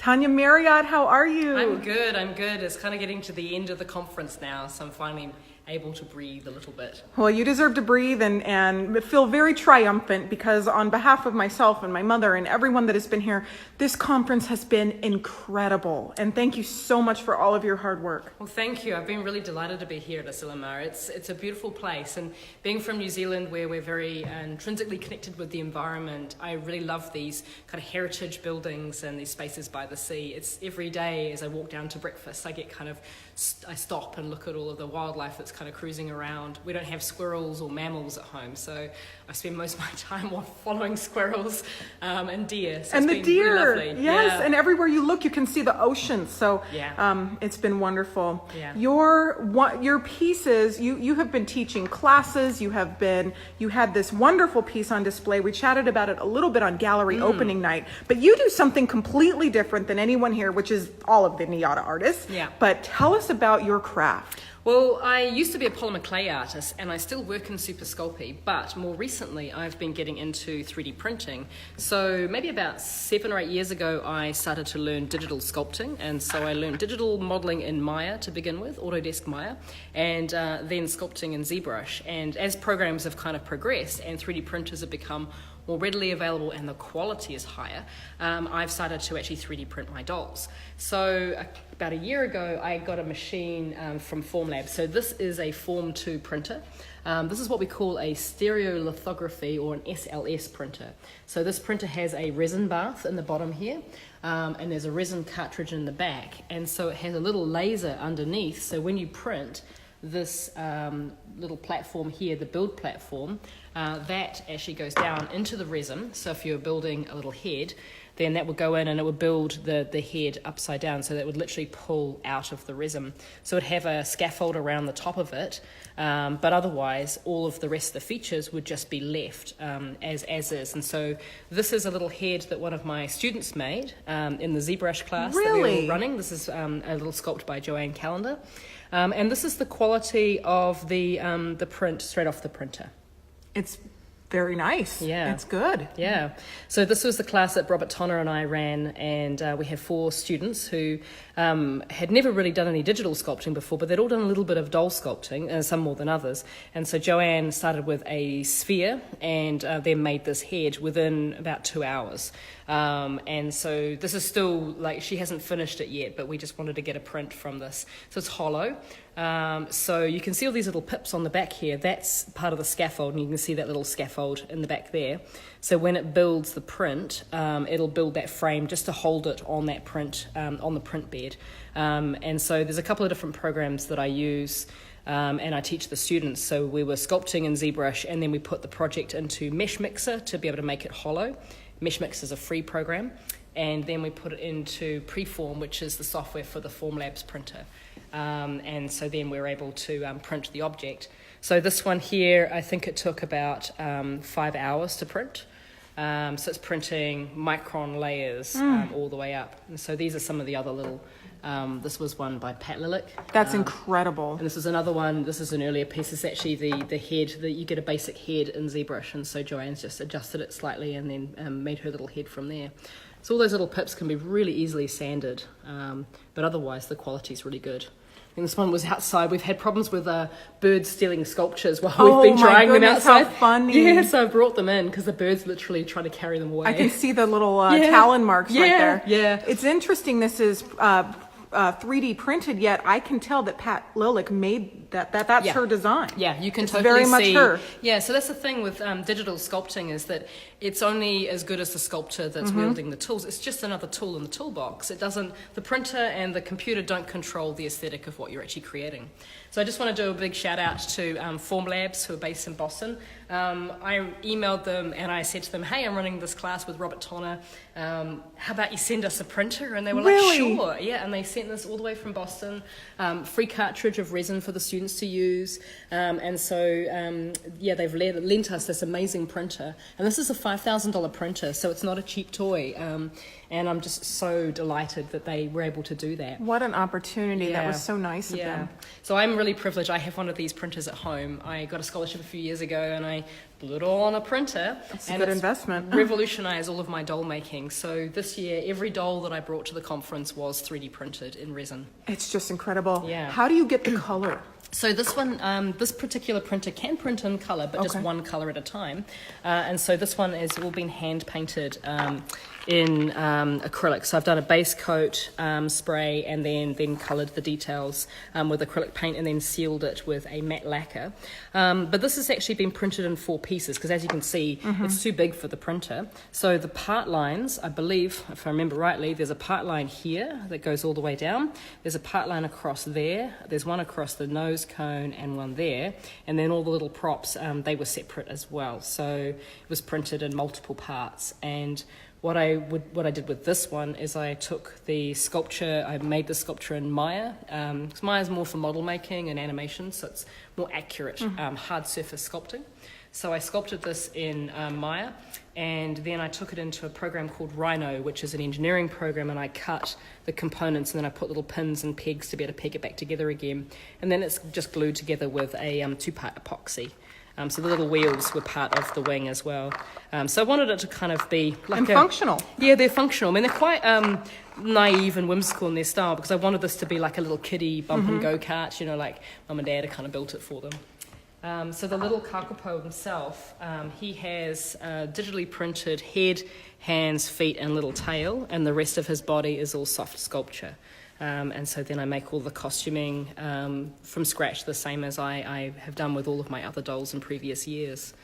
Tanya Marriott, how are you? I'm good. It's kind of getting to the end of the conference now, so I'm finally able to breathe a little bit. Well, you deserve to breathe and feel very triumphant, because on behalf of myself and my mother and everyone that has been here, this conference has been incredible. And thank you so much for all of your hard work. Well, thank you. I've been really delighted to be here at Asilomar. It's a beautiful place, and being from New Zealand, where we're very intrinsically connected with the environment, I really love these kind of heritage buildings and these spaces by the sea. It's every day as I walk down to breakfast, I stop and look at all of the wildlife that's kind of cruising around. We don't have squirrels or mammals at home, so I spend most of my time following squirrels and deer. So and it's the been deer, really lovely. yes, Yeah. and everywhere you look, you can see the ocean. So it's been wonderful. Yeah. Your pieces, you have been teaching classes. You had this wonderful piece on display. We chatted about it a little bit on gallery opening night, but you do something completely different than anyone here, which is all of the Nyata artists. Yeah. But tell us about your craft. Well, I used to be a polymer clay artist, and I still work in Super Sculpey, but more recently I've been getting into 3D printing. So maybe about 7 or 8 years ago, I started to learn digital sculpting, and so I learned digital modeling in Maya to begin with, Autodesk Maya, and then sculpting in ZBrush. And as programs have kind of progressed and 3D printers have become more readily available and the quality is higher, I've started to actually 3D print my dolls. So about a year ago, I got a machine from Formlabs. So this is a Form 2 printer. This is what we call a stereolithography, or an SLS printer. So this printer has a resin bath in the bottom here, and there's a resin cartridge in the back. And so it has a little laser underneath. So when you print, this little platform here, the build platform, that actually goes down into the resin. So if you're building a little head, then that would go in and it would build the head upside down, so that would literally pull out of the resin. So it would have a scaffold around the top of it, but otherwise all of the rest of the features would just be left as is. And so this is a little head that one of my students made in the ZBrush class that we were running. This is a little sculpt by Joanne Callender. And this is the quality of the print straight off the printer. It's very nice. Yeah. It's good. Yeah. So this was the class that Robert Tonner and I ran, and we have 4 students who had never really done any digital sculpting before, but they'd all done a little bit of doll sculpting, and some more than others. And so Joanne started with a sphere and then made this head within about 2 hours. And so this is still, she hasn't finished it yet, but we just wanted to get a print from this. So it's hollow. So you can see all these little pips on the back here. That's part of the scaffold, and you can see that little scaffold in the back there. So when it builds the print, it'll build that frame just to hold it on that print, on the print bed. And so there's a couple of different programs that I use, and I teach the students. So we were sculpting in ZBrush, and then we put the project into Mesh Mixer to be able to make it hollow. Mesh Mixer is a free program. And then we put it into Preform, which is the software for the Formlabs printer. And so then we're able to print the object. So this one here, I think it took about 5 hours to print. So it's printing micron layers all the way up. And so these are some of the other little, this was one by Pat Lillick. That's incredible. And this is another one, this is an earlier piece. It's actually the head, that you get a basic head in ZBrush. And so Joanne's just adjusted it slightly and then made her little head from there. So all those little pips can be really easily sanded, but otherwise the quality is really good. I think this one was outside. We've had problems with birds stealing sculptures while we've been drying them outside. How funny. Yeah, so I brought them in because the birds literally trying to carry them away. I can see the little talon marks right there. Yeah. It's interesting. This is 3D printed, yet I can tell that Pat Lillick made that's her design. Yeah, you can it's totally very much see. Her. Yeah, so that's the thing with digital sculpting, is that it's only as good as the sculptor that's wielding the tools. It's just another tool in the toolbox. It doesn't. The printer and the computer don't control the aesthetic of what you're actually creating. So I just want to do a big shout out to Formlabs, who are based in Boston. I emailed them and I said to them, "Hey, I'm running this class with Robert Tonner. How about you send us a printer?" And they were like, "Sure." Yeah, and they sent this all the way from Boston. Free cartridge of resin for the students to use, and so they've lent us this amazing printer, and this is a $5,000 printer, so it's not a cheap toy, And I'm just so delighted that they were able to do that. What an opportunity. That Yeah. was so nice of them. So I'm really privileged. I have one of these printers at home. I got a scholarship a few years ago and I blew it all on a printer. That's a good investment. Revolutionized all of my doll making. So this year, every doll that I brought to the conference was 3D printed in resin. It's just incredible. Yeah. How do you get the color? So this one, this particular printer can print in colour, but just one colour at a time. And so this one has all been hand painted in acrylic. So I've done a base coat spray and then coloured the details with acrylic paint and then sealed it with a matte lacquer. But this has actually been printed in 4 pieces because as you can see, it's too big for the printer. So the part lines, I believe, if I remember rightly, there's a part line here that goes all the way down. There's a part line across there. There's one across the nose cone and one there. And then all the little props, they were separate as well. So it was printed in multiple parts. And what I did with this one is I took the sculpture, I made the sculpture in Maya. Because Maya's more for model making and animation, so it's more accurate hard surface sculpting. So I sculpted this in Maya, and then I took it into a program called Rhino, which is an engineering program, and I cut the components, and then I put little pins and pegs to be able to peg it back together again. And then it's just glued together with a 2-part epoxy. So the little wheels were part of the wing as well. So I wanted it to kind of be like and functional. Yeah, they're functional. I mean, they're quite naive and whimsical in their style because I wanted this to be like a little kiddie bump and go kart, you know, like Mum and Dad had kind of built it for them. So the little kakapo himself, he has digitally printed head, hands, feet, and little tail, and the rest of his body is all soft sculpture. And so then I make all the costuming from scratch, the same as I have done with all of my other dolls in previous years.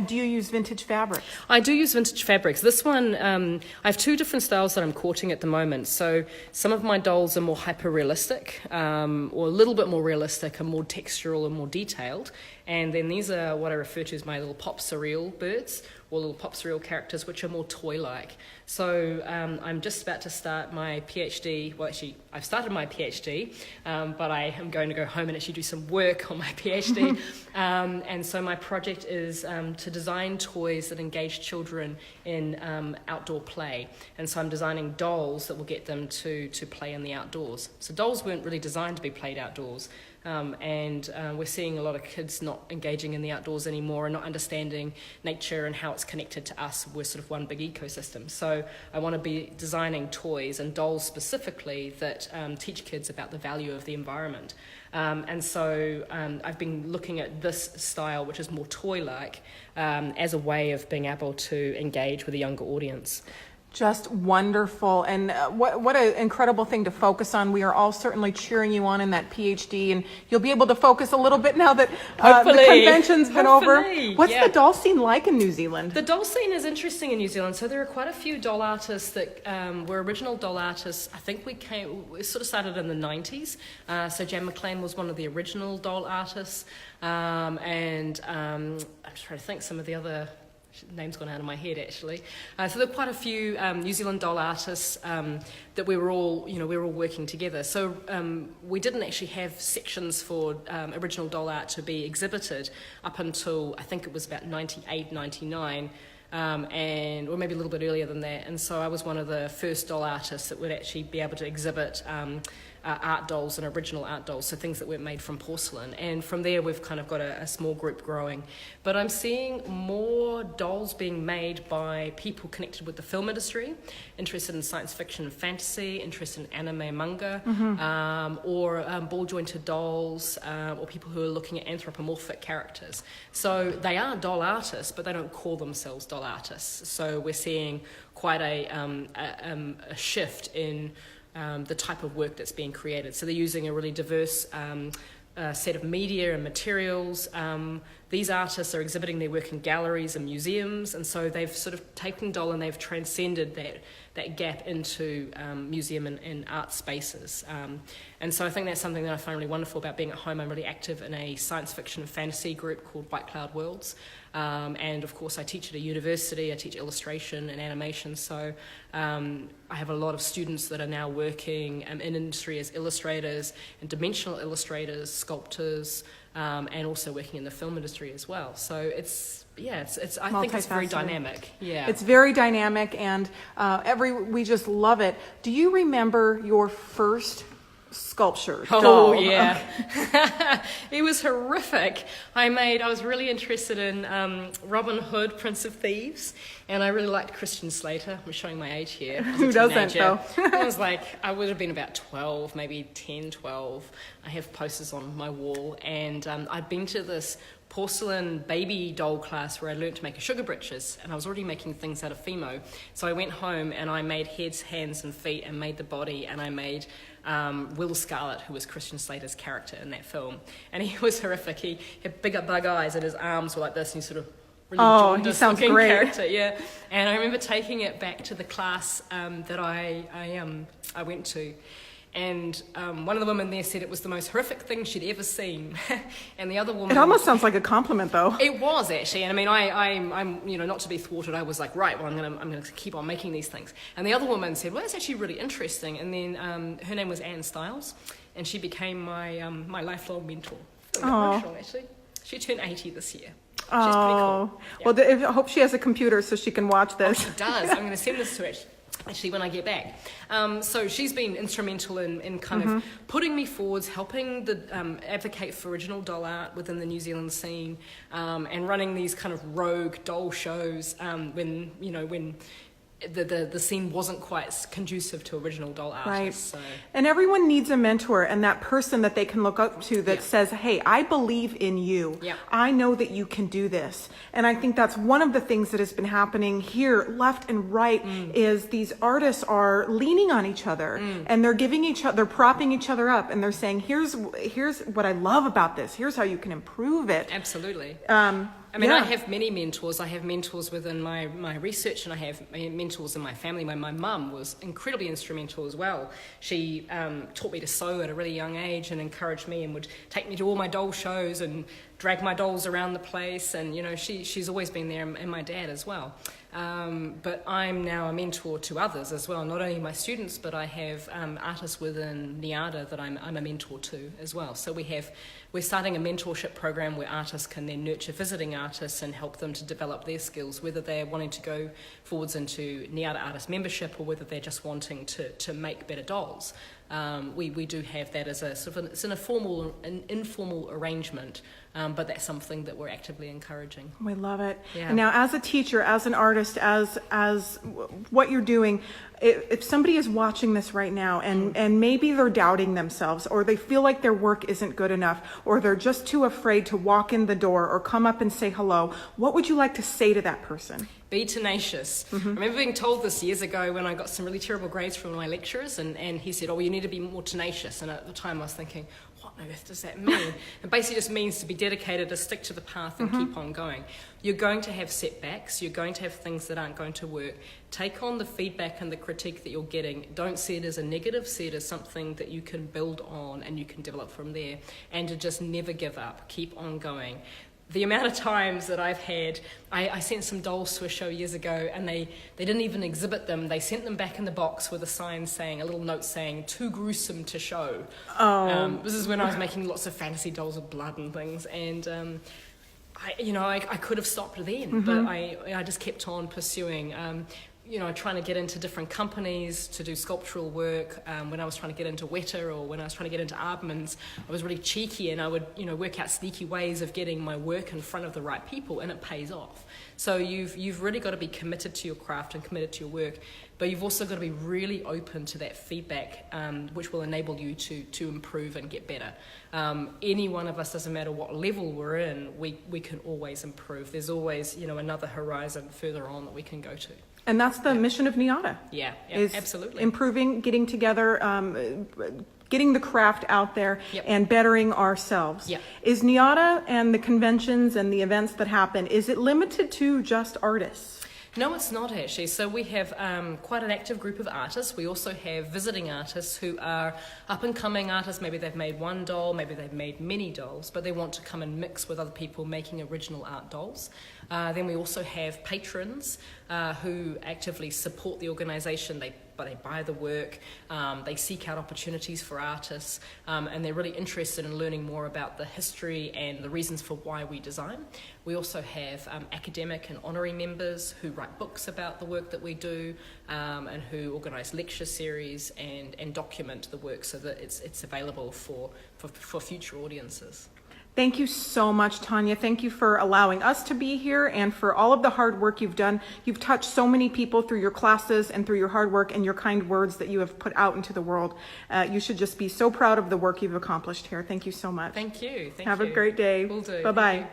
Do you use vintage fabrics? I do use vintage fabrics. This one, I have 2 different styles that I'm courting at the moment. So some of my dolls are more hyper-realistic, or a little bit more realistic and more textural and more detailed. And then these are what I refer to as my little pop surreal birds, or little pop surreal characters, which are more toy-like. So I'm just about to start my PhD. Well, actually, I've started my PhD, but I am going to go home and actually do some work on my PhD. And so my project is to design toys that engage children in outdoor play. And so I'm designing dolls that will get them to play in the outdoors. So dolls weren't really designed to be played outdoors. And we're seeing a lot of kids not engaging in the outdoors anymore and not understanding nature and how it's connected to us. We're sort of one big ecosystem. So I want to be designing toys and dolls specifically that teach kids about the value of the environment. And so I've been looking at this style, which is more toy-like, as a way of being able to engage with a younger audience. Just wonderful. And what an incredible thing to focus on. We are all certainly cheering you on in that PhD, and you'll be able to focus a little bit now that the convention's been over. What's the doll scene like in New Zealand? The doll scene is interesting in New Zealand. So there are quite a few doll artists that were original doll artists. I think we sort of started in the 90s. So Mcclain was one of the original doll artists. And I'm just trying to think some of the other name's gone out of my head actually. So there are quite a few New Zealand doll artists that we were all working together. So we didn't actually have sections for original doll art to be exhibited up until I think it was about 98, 99. Or maybe a little bit earlier than that. And so I was one of the first doll artists that would actually be able to exhibit art dolls and original art dolls, so things that weren't made from porcelain. And from there, we've kind of got a small group growing. But I'm seeing more dolls being made by people connected with the film industry, interested in science fiction and fantasy, interested in anime, manga, or ball-jointed dolls, or people who are looking at anthropomorphic characters. So they are doll artists, but they don't call themselves doll artists. So we're seeing quite a shift in the type of work that's being created. So they're using a really diverse set of media and materials. These artists are exhibiting their work in galleries and museums, and so they've sort of taken doll and they've transcended that gap into museum and art spaces. And so I think that's something that I find really wonderful about being at home. I'm really active in a science fiction and fantasy group called White Cloud Worlds. And of course I teach at a university, I teach illustration and animation, so I have a lot of students that are now working in industry as illustrators and dimensional illustrators, sculptors, and also working in the film industry as well. So it's yeah, I think it's very Multifaceted. dynamic. Yeah. It's very dynamic, and we just love it. Do you remember your first sculpture Oh, doll? yeah. It was horrific. I was really interested in Robin Hood, Prince of Thieves, and I really liked Christian Slater. I'm showing my age here. Who doesn't, though? I would have been about 12, maybe 10, 12. I have posters on my wall, and I'd been to this porcelain baby doll class where I learned to make a sugar britches, and I was already making things out of Fimo. So I went home and I made heads, hands and feet and made the body, and I made Will Scarlet, who was Christian Slater's character in that film. And he was horrific. He had big bug eyes and his arms were like this, and he sort of really he sounds jaundiced-looking great. character, yeah. And I remember taking it back to the class that I went to. And one of the women there said it was the most horrific thing she'd ever seen, and the other woman. It almost sounds like a compliment, though. It was actually, and I mean, I'm not to be thwarted. I was like, right, well, I'm gonna keep on making these things. And the other woman said, well, that's actually really interesting. And then her name was Anne Stiles, and she became my lifelong mentor. Emotional, actually. She turned 80 this year. She's pretty cool. Yeah. Well, I hope she has a computer so she can watch this. She does. I'm going to send this to her. Actually, when I get back. So she's been instrumental in kind of putting me forwards, helping advocate for original doll art within the New Zealand scene, and running these kind of rogue doll shows when the scene wasn't quite conducive to original doll artists. Right. So. And everyone needs a mentor and that person that they can look up to that says, hey, I believe in you. Yeah. I know that you can do this. And I think that's one of the things that has been happening here, left and right, is these artists are leaning on each other and they're propping each other up, and they're saying, here's what I love about this. Here's how you can improve it. Absolutely. I I have many mentors. I have mentors within my research, and I have mentors in my family. My mum was incredibly instrumental as well. She taught me to sew at a really young age and encouraged me and would take me to all my doll shows and drag my dolls around the place. And, she's always been there, and my dad as well. But I'm now a mentor to others as well, not only my students, but I have artists within NIADA that I'm a mentor to as well. So we're starting a mentorship program where artists can then nurture visiting artists and help them to develop their skills, whether they're wanting to go forwards into NIADA artist membership or whether they're just wanting to make better dolls. We do have that as a sort of it's an informal arrangement, but that's something that we're actively encouraging. We love it. Yeah. And now, as a teacher, as an artist, as what you're doing, if somebody is watching this right now and maybe they're doubting themselves, or they feel like their work isn't good enough, or they're just too afraid to walk in the door or come up and say hello, what would you like to say to that person? Be tenacious. I remember being told this years ago when I got some really terrible grades from one of my lecturers, and he said, you need to be more tenacious. And at the time I was thinking, what on earth does that mean? It basically just means to be dedicated, to stick to the path and keep on going. You're going to have setbacks. You're going to have things that aren't going to work. Take on the feedback and the critique that you're getting. Don't see it as a negative. See it as something that you can build on and you can develop from there. And to just never give up. Keep on going. The amount of times that I've had, I sent some dolls to a show years ago, and they didn't even exhibit them. They sent them back in the box with a little note saying, too gruesome to show. This is when I was making lots of fantasy dolls with blood and things, and I could have stopped then, but I just kept on pursuing. Trying to get into different companies to do sculptural work. When I was trying to get into Weta, or when I was trying to get into Aardman's, I was really cheeky, and I would, work out sneaky ways of getting my work in front of the right people, and it pays off. So you've really got to be committed to your craft and committed to your work, but you've also got to be really open to that feedback, which will enable you to improve and get better. Any one of us, doesn't matter what level we're in, we can always improve. There's always, another horizon further on that we can go to. And that's the mission of NIADA. Yeah, is absolutely. Improving, getting together, getting the craft out there, and bettering ourselves. Yep. Is NIADA and the conventions and the events that happen, is it limited to just artists? No, it's not actually. So we have quite an active group of artists. We also have visiting artists who are up-and-coming artists. Maybe they've made one doll, maybe they've made many dolls, but they want to come and mix with other people making original art dolls. Then we also have patrons who actively support the organisation. They but they buy the work, they seek out opportunities for artists, and they're really interested in learning more about the history and the reasons for why we design. We also have academic and honorary members who write books about the work that we do, and who organise lecture series and document the work so that it's available for future audiences. Thank you so much, Tanya. Thank you for allowing us to be here and for all of the hard work you've done. You've touched so many people through your classes and through your hard work and your kind words that you have put out into the world. You should just be so proud of the work you've accomplished here. Thank you so much. Thank you. Have a great day. Will do. Bye-bye.